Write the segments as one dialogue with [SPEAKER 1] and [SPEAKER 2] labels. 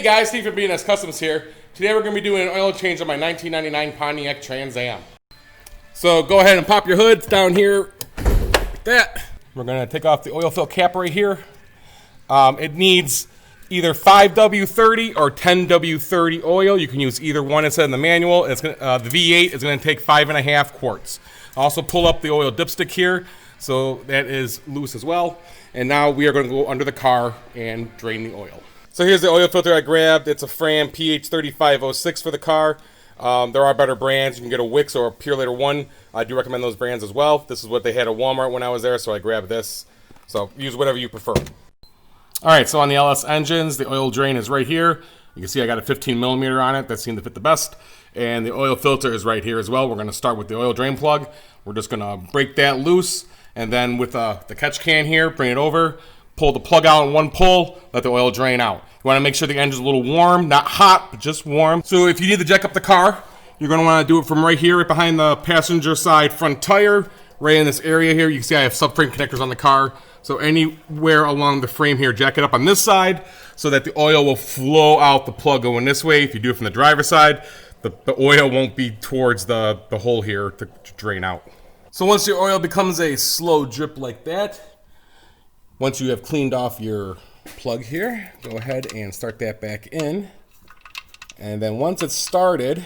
[SPEAKER 1] Hey guys, Steve from B&S Customs here. Today we're going to be doing an oil change on my 1999 Pontiac Trans Am. So go ahead and pop your hoods down here like that. We're going to take off the oil fill cap right here. It needs either 5W30 or 10W30 oil. You can use either one instead of the manual. It's gonna, the V8 is going to take 5.5 quarts. Also pull up the oil dipstick here, so that is loose as well. And now we are going to go under the car and drain the oil. So here's the oil filter I grabbed. It's a Fram PH3506 for the car. There are better brands. You can get a Wix or a Pure Later 1. I do recommend those brands as well. This is what they had at Walmart when I was there, so I grabbed this. So use whatever you prefer. Alright, so on the LS engines, the oil drain is right here. You can see I got a 15mm on it. That seemed to fit the best. And the oil filter is right here as well. We're going to start with the oil drain plug. We're just going to break that loose. And then with the catch can here, bring it over. Pull the plug out in one pull, let the oil drain out. You want to make sure the engine's a little warm, not hot, but just warm. So if you need to jack up the car, you're going to want to do it from right here, right behind the passenger side front tire, right in this area here. You can see I have subframe connectors on the car. So anywhere along the frame here, jack it up on this side so that the oil will flow out the plug going this way. If you do it from the driver's side, the oil won't be towards the hole here to drain out. So once your oil becomes a slow drip like that, once you have cleaned off your plug here, go ahead and start that back in. And then once it's started,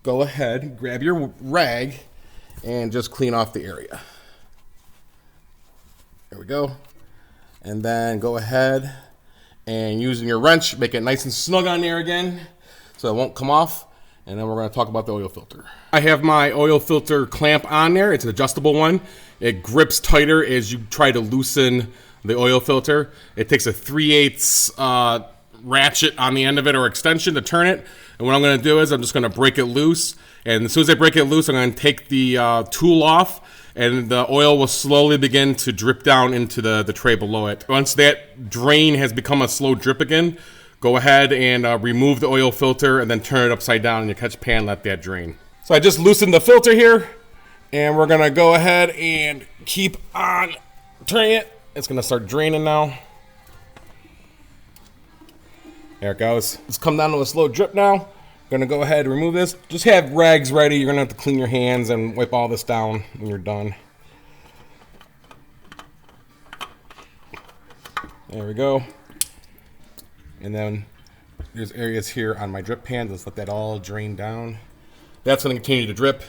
[SPEAKER 1] go ahead, grab your rag, and just clean off the area. There we go. And then go ahead and using your wrench, make it nice and snug on there again so it won't come off. And then we're going to talk about the oil filter. I have my oil filter clamp on there. It's an adjustable one. It grips tighter as you try to loosen the oil filter. It takes a 3/8 ratchet on the end of it or extension to turn it. And what I'm going to do is I'm just going to break it loose. And as soon as I break it loose, I'm going to take the tool off. And the oil will slowly begin to drip down into the tray below it. Once that drain has become a slow drip again, go ahead and remove the oil filter and then turn it upside down in your catch pan, let that drain. So I just loosened the filter here, and we're gonna go ahead and keep on turning it. It's gonna start draining now. There it goes. It's come down to a slow drip now. Gonna go ahead and remove this. Just have rags ready. You're gonna have to clean your hands and wipe all this down when you're done. There we go. And then there's areas here on my drip pan. Let's let that all drain down. That's going to continue to drip.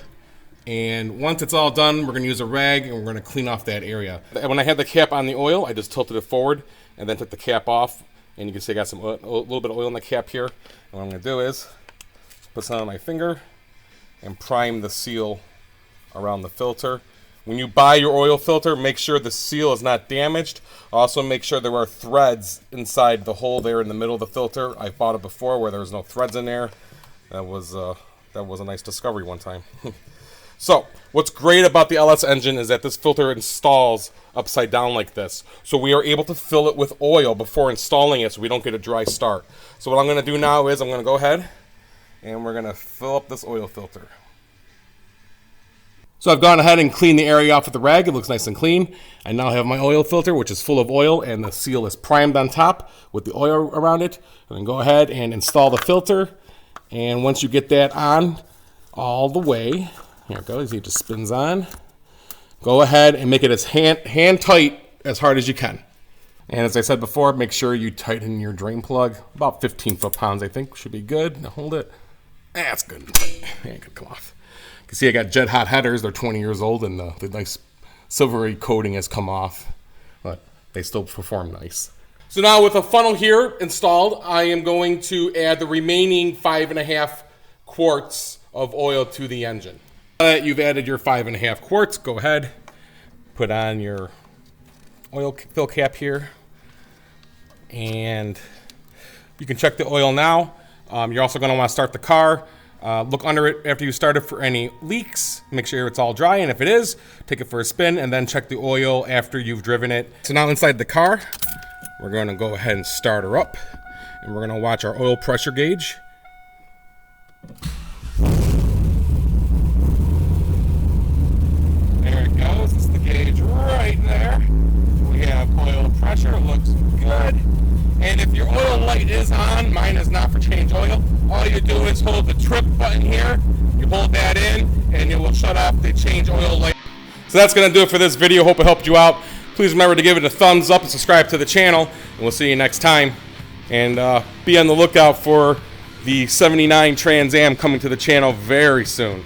[SPEAKER 1] And once it's all done, we're going to use a rag and we're going to clean off that area. When I had the cap on the oil, I just tilted it forward and then took the cap off. And you can see I got a little bit of oil in the cap here. And what I'm going to do is put some on my finger and prime the seal around the filter. When you buy your oil filter, make sure the seal is not damaged. Also make sure there are threads inside the hole there in the middle of the filter. I bought it before where there was no threads in there. That was a nice discovery one time. So what's great about the LS engine is that this filter installs upside down like this. So we are able to fill it with oil before installing it so we don't get a dry start. So what I'm going to do now is I'm going to go ahead and we're going to fill up this oil filter. So I've gone ahead and cleaned the area off with the rag. It looks nice and clean. I now have my oil filter, which is full of oil, and the seal is primed on top with the oil around it. And then go ahead and install the filter. And once you get that on all the way, here it goes, it just spins on. Go ahead and make it as hand tight as hard as you can. And as I said before, make sure you tighten your drain plug. About 15 foot-pounds, I think, should be good. Now hold it. That's good. It ain't gonna come off. You can see I got jet hot headers. They're 20 years old and the nice silvery coating has come off, but they still perform nice. So now with a funnel here installed, I am going to add the remaining 5.5 quarts of oil to the engine. Now that you've added your 5.5 quarts, go ahead, put on your oil fill cap here, and you can check the oil now. You're also going to want to start the car. Look under it after you start it for any leaks. Make sure it's all dry, and if it is, take it for a spin and then check the oil after you've driven it. So now inside the car, we're going to go ahead and start her up, and we're going to watch our oil pressure gauge. There it goes. It's the gauge right there. We have oil pressure. Looks good. And if your oil light is is on, mine is not for change oil. All you do is hold the trip button here, you hold that in, and it will shut off the change oil light. So that's going to do it for this video. Hope it helped you out. Please remember to give it a thumbs up and subscribe to the channel, and we'll see you next time. And be on the lookout for the '79 Trans Am coming to the channel very soon.